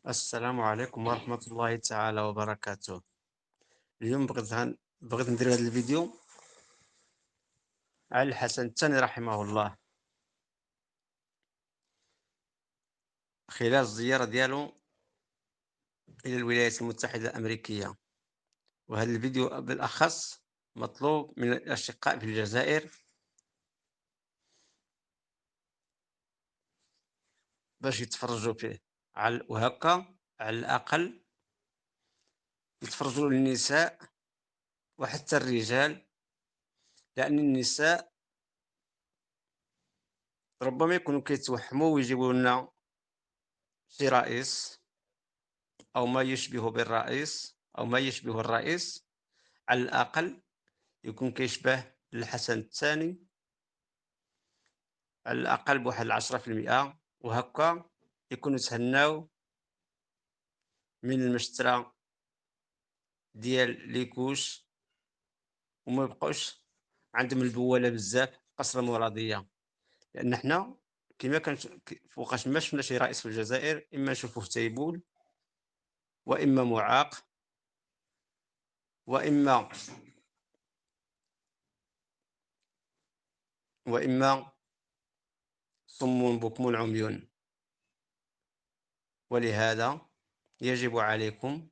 السلام عليكم ورحمة الله تعالى وبركاته. اليوم بغيت ندير هذا الفيديو على الحسن الثاني رحمه الله خلال الزيارة ديالو إلى الولايات المتحدة الأمريكية. وهذا الفيديو بالأخص مطلوب من الأشقاء في الجزائر باش يتفرجوا فيه وهكا على الأقل يتفرجوا للنساء وحتى الرجال، لأن النساء ربما يكونوا كيتوحموا ويجيبوا لنا شي رئيس أو ما يشبه بالرئيس أو ما يشبه الرئيس، على الأقل يكون كيشبه الحسن الثاني على الأقل بواحد 10%، وهكا يكونوا تهناو من المشترى ديال ليكوش وما يبقوش عندهم البوالة بزاف قصر المرادية. لأن حنا كما فوقاش ما شفنا شي رئيس في الجزائر، إما نشوفوه تيبول وإما معاق وإما صم بكم عمي. ولهذا يجب عليكم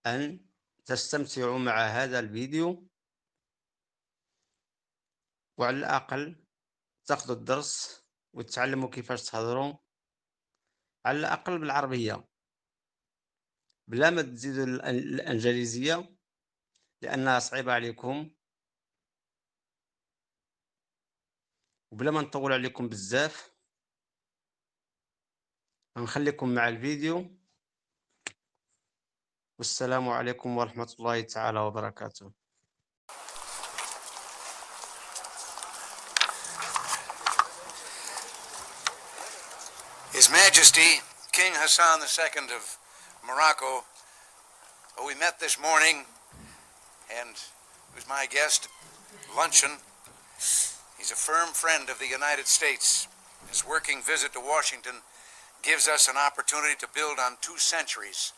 أن تستمتعوا مع هذا الفيديو، وعلى الأقل تاخذوا الدرس وتتعلموا كيفاش تهضروا على الأقل بالعربية، بلا ما تزيدوا الإنجليزية لأنها صعيبة عليكم، وبلا ما نطول عليكم بزاف نخليكم مع الفيديو. والسلام عليكم ورحمة الله تعالى وبركاته. His Majesty King Hassan II of Morocco, who we met this morning and was my guest at luncheon. He's a firm friend of the United States. His working visit to Washington gives us an opportunity to build on 2 centuries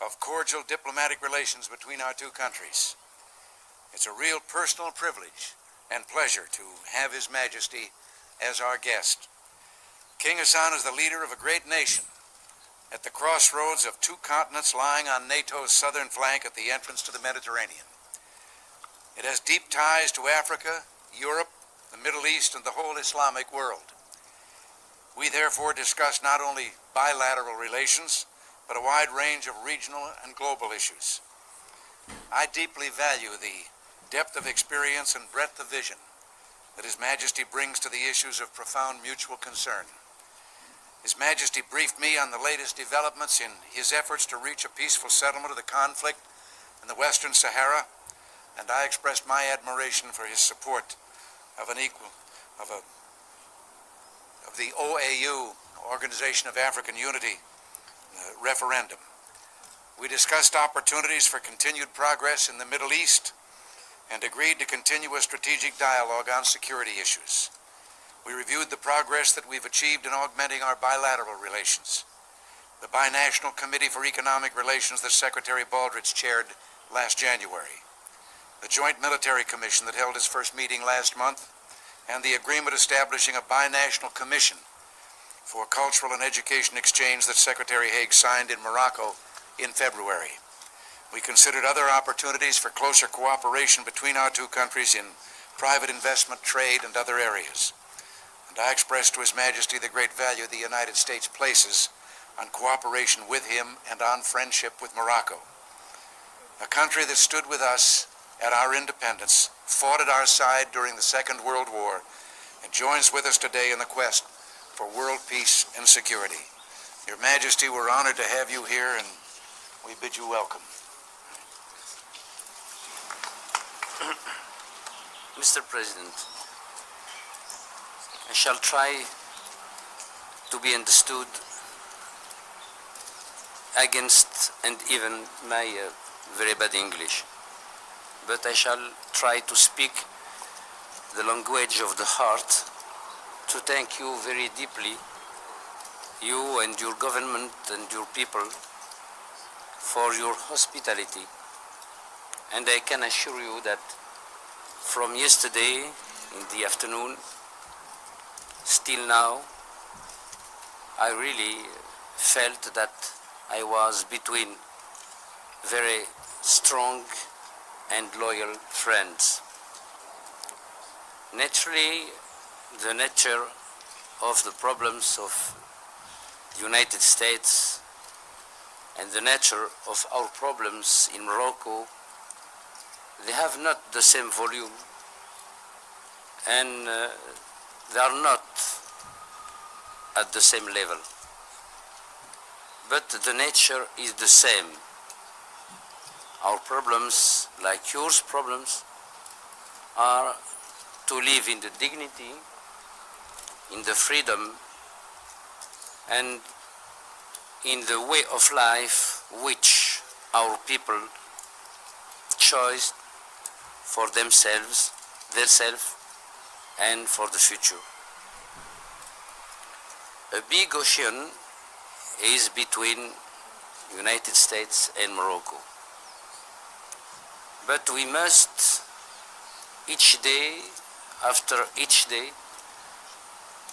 of cordial diplomatic relations between our two countries. It's a real personal privilege and pleasure to have His Majesty as our guest. King Hassan is the leader of a great nation at the crossroads of 2 continents lying on NATO's southern flank at the entrance to the Mediterranean. It has deep ties to Africa, Europe, the Middle East, and the whole Islamic world. We therefore discuss not only bilateral relations, but a wide range of regional and global issues. I deeply value the depth of experience and breadth of vision that His Majesty brings to the issues of profound mutual concern. His Majesty briefed me on the latest developments in his efforts to reach a peaceful settlement of the conflict in the Western Sahara, and I expressed my admiration for his support of the OAU, Organization of African Unity, referendum. We discussed opportunities for continued progress in the Middle East and agreed to continue a strategic dialogue on security issues. We reviewed the progress that we've achieved in augmenting our bilateral relations. The Binational Committee for Economic Relations that Secretary Baldrige chaired last January, the Joint Military Commission that held its first meeting last month, and the agreement establishing a binational commission for cultural and education exchange that Secretary Haig signed in Morocco in February. We considered other opportunities for closer cooperation between our two countries in private investment, trade, and other areas. And I expressed to His Majesty the great value the United States places on cooperation with him and on friendship with Morocco, a country that stood with us at our independence, fought at our side during the Second World War, and joins with us today in the quest for world peace and security. Your Majesty, we're honored to have you here, and we bid you welcome. Mr. President, I shall try to be understood against and even my very bad English, but I shall try to speak the language of the heart to thank you very deeply you and your government and your people for your hospitality. And I can assure you that from yesterday in the afternoon still now, I really felt that I was between very strong and loyal friends. Naturally, the nature of the problems of the United States and the nature of our problems in Morocco, they have not the same volume, and they are not at the same level. But the nature is the same. Our problems, like yours problems, are to live in the dignity, in the freedom, and in the way of life which our people chose for themselves, and for the future. A big ocean is between United States and Morocco. But we must, each day, after each day,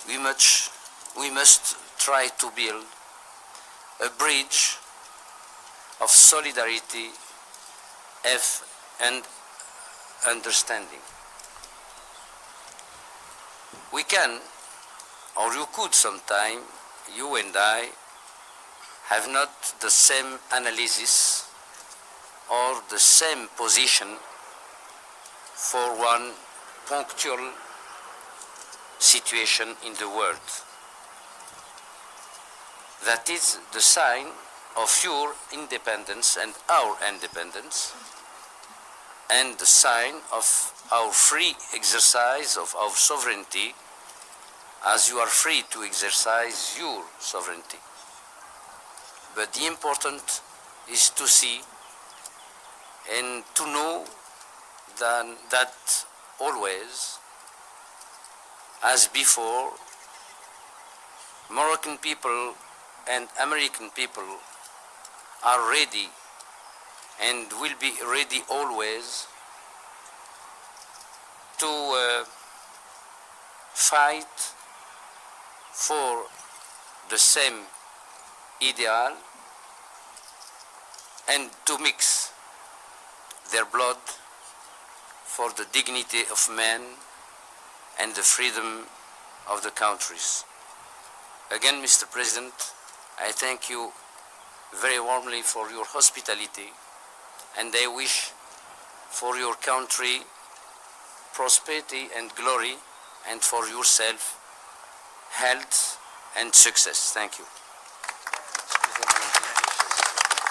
we must try to build a bridge of solidarity and understanding. We can, or you could sometime, you and I, have not the same analysis or the same position for one punctual situation in the world. That is the sign of your independence and our independence, and the sign of our free exercise of our sovereignty, as you are free to exercise your sovereignty. But the important is to see and to know that always, as before, Moroccan people and American people are ready and will be ready always to fight for the same ideal and to mix their blood for the dignity of man and the freedom of the countries. Again, Mr. President, I thank you very warmly for your hospitality, and I wish for your country prosperity and glory, and for yourself health and success. Thank you.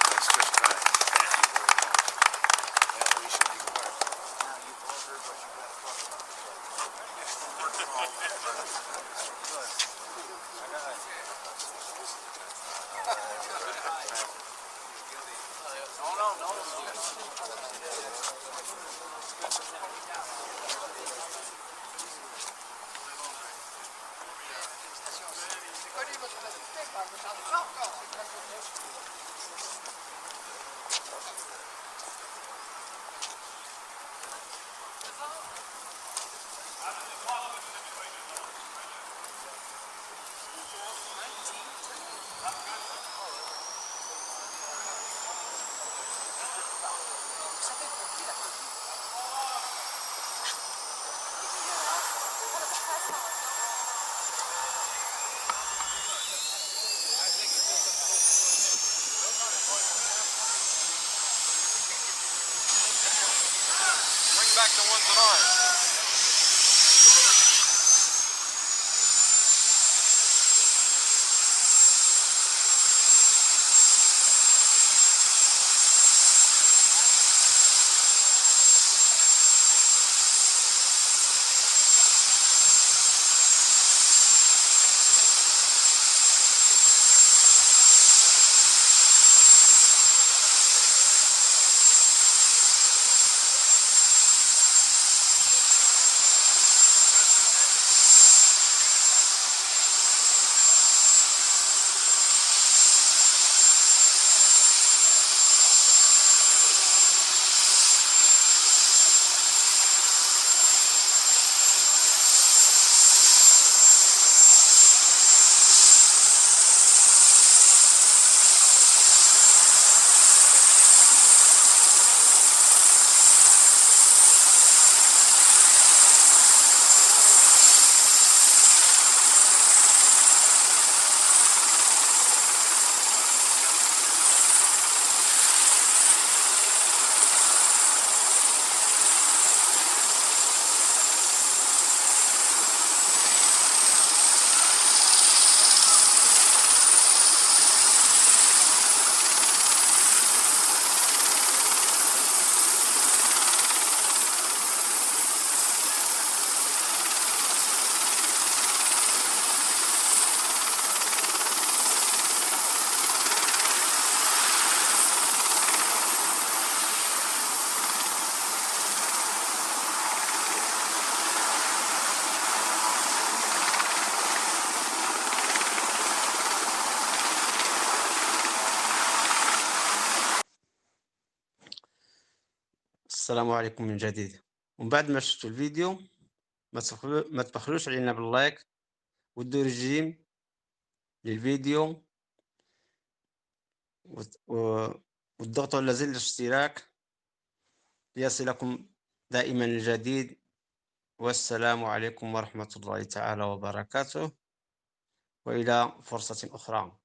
That's just fine. Thank you very much. Well, we should be quiet. Now, you've all heard what you've got to talk about. Back the ones that aren't. السلام عليكم من جديد. ومن بعد ما شفتوا الفيديو ما تبخلوش علينا باللايك ودوا رجيم للفيديو وتضغطوا على زر الاشتراك ليصلكم دائما الجديد. والسلام عليكم ورحمة الله تعالى وبركاته، وإلى فرصة أخرى.